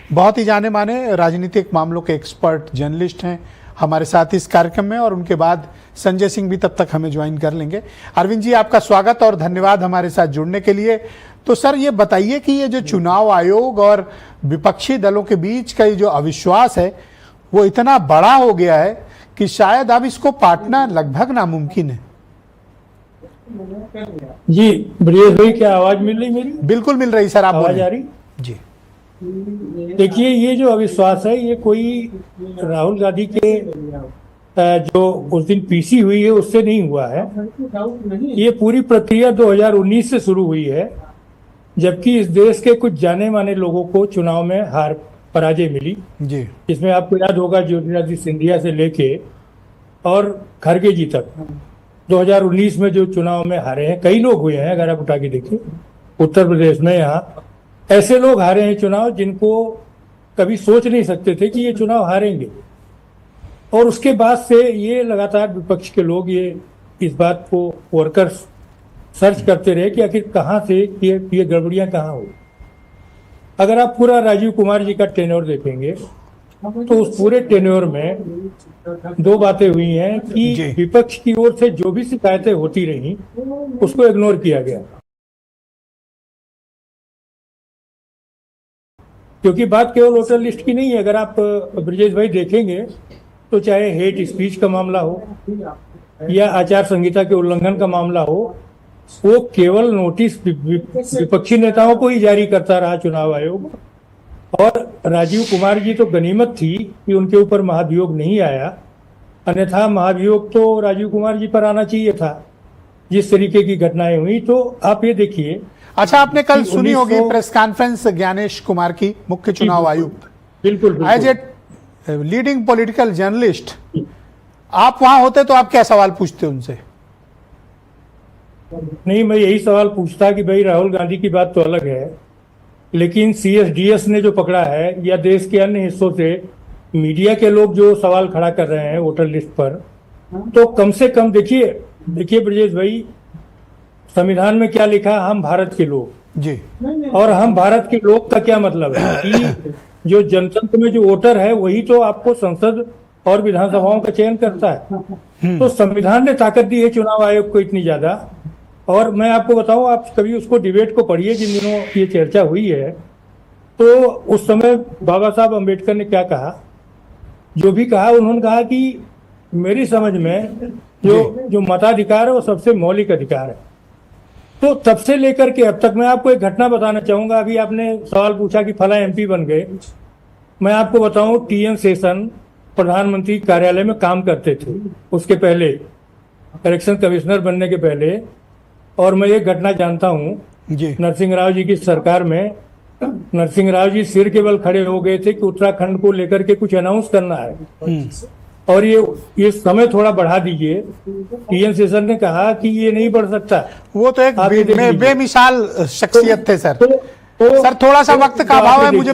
बहुत ही जाने माने राजनीतिक मामलों के एक्सपर्ट जर्नलिस्ट हैं हमारे साथ इस कार्यक्रम में, और उनके बाद संजय सिंह भी तब तक हमें ज्वाइन कर लेंगे। अरविंद जी, आपका स्वागत और धन्यवाद हमारे साथ जुड़ने के लिए। तो सर, ये बताइए कि ये जो चुनाव आयोग और विपक्षी दलों के बीच का ये जो अविश्वास है वो इतना बड़ा हो गया है कि शायद अब इसको पाटना लगभग नामुमकिन है। जी ब्रिजेश भाई, क्या आवाज मिल रही मेरी? बिल्कुल मिल रही सर, आप आवाज आ रही जी। देखिए, ये जो अविश्वास है ये कोई राहुल गांधी के जो उस दिन पीसी हुई है उससे नहीं हुआ है। ये पूरी प्रक्रिया 2019 से शुरू हुई है, जबकि इस देश के कुछ जाने माने लोगों को चुनाव में पराजय मिली जी। इसमें आपको याद होगा ज्योतिरादित्य सिंधिया से लेके और खड़गे जी तक 2019 में जो चुनाव में हारे हैं कई लोग हुए हैं। अगर आप उठा के देखिए उत्तर प्रदेश में, यहाँ ऐसे लोग हारे हैं चुनाव जिनको कभी सोच नहीं सकते थे कि ये चुनाव हारेंगे। और उसके बाद से ये लगातार विपक्ष के लोग ये इस बात को वर्कर्स सर्च करते रहे कि आखिर कहाँ से ये गड़बड़ियां कहाँ हुई। अगर आप पूरा राजीव कुमार जी का टेन्योर देखेंगे तो उस पूरे टेन्योर में दो बातें हुई हैं कि विपक्ष की ओर से जो भी शिकायतें होती रही उसको इग्नोर किया गया, क्योंकि बात केवल वोटर लिस्ट की नहीं है। अगर आप ब्रिजेश भाई देखेंगे तो चाहे हेट स्पीच का मामला हो या आचार संहिता के उल्लंघन का मामला हो, वो केवल नोटिस विपक्षी नेताओं को ही जारी करता रहा चुनाव आयोग। और राजीव कुमार जी तो गनीमत थी कि उनके ऊपर महाभियोग नहीं आया, अन्यथा महाभियोग तो राजीव कुमार जी पर आना चाहिए था जिस तरीके की घटनाएं हुई। तो आप ये देखिए। अच्छा, आपने कल सुनी होगी प्रेस कॉन्फ्रेंस ज्ञानेश कुमार की, मुख्य चुनाव आयुक्त। बिल्कुल। As a leading political journalist, आप वहां होते तो आप क्या सवाल पूछते उनसे? नहीं, मैं यही सवाल पूछता कि भाई राहुल गांधी की बात तो अलग है, लेकिन CSDS ने जो पकड़ा है या देश के अन्य हिस्सों से मीडिया के लोग जो सवाल खड़ा कर रहे हैं वोटर लिस्ट पर, तो कम से कम देखिए ब्रजेश भाई, संविधान में क्या लिखा? हम भारत के लोग जी। और हम भारत के लोग का क्या मतलब है कि जो जनतंत्र में जो वोटर है वही तो आपको संसद और विधानसभाओं का चयन करता है। तो संविधान ने ताकत दी है चुनाव आयोग को इतनी ज्यादा। और मैं आपको बताऊं, आप कभी उसको डिबेट को पढ़िए जिन दिनों ये चर्चा हुई है, तो उस समय बाबा साहब अम्बेडकर ने क्या कहा, जो भी कहा उन्होंने कहा कि मेरी समझ में जो मताधिकार है वो सबसे मौलिक अधिकार है। तो तब से लेकर के अब तक मैं आपको एक घटना बताना चाहूंगा। अभी आपने सवाल पूछा कि फला MP बन गए। मैं आपको बताऊं, TN शेषन प्रधानमंत्री कार्यालय में काम करते थे उसके पहले, इलेक्शन कमिश्नर बनने के पहले। और मैं ये घटना जानता हूँ, नरसिंह राव जी की सरकार में नरसिंह राव जी सिर के बल खड़े हो गए थे कि उत्तराखंड को लेकर के कुछ अनाउंस करना है और ये समय थोड़ा बढ़ा दीजिए। TN शेषन ने कहा कि ये नहीं बढ़ सकता। वो तो एक बेमिसाल शख्सियत थे सर। सर, थोड़ा सा वक्त का अभाव है, मुझे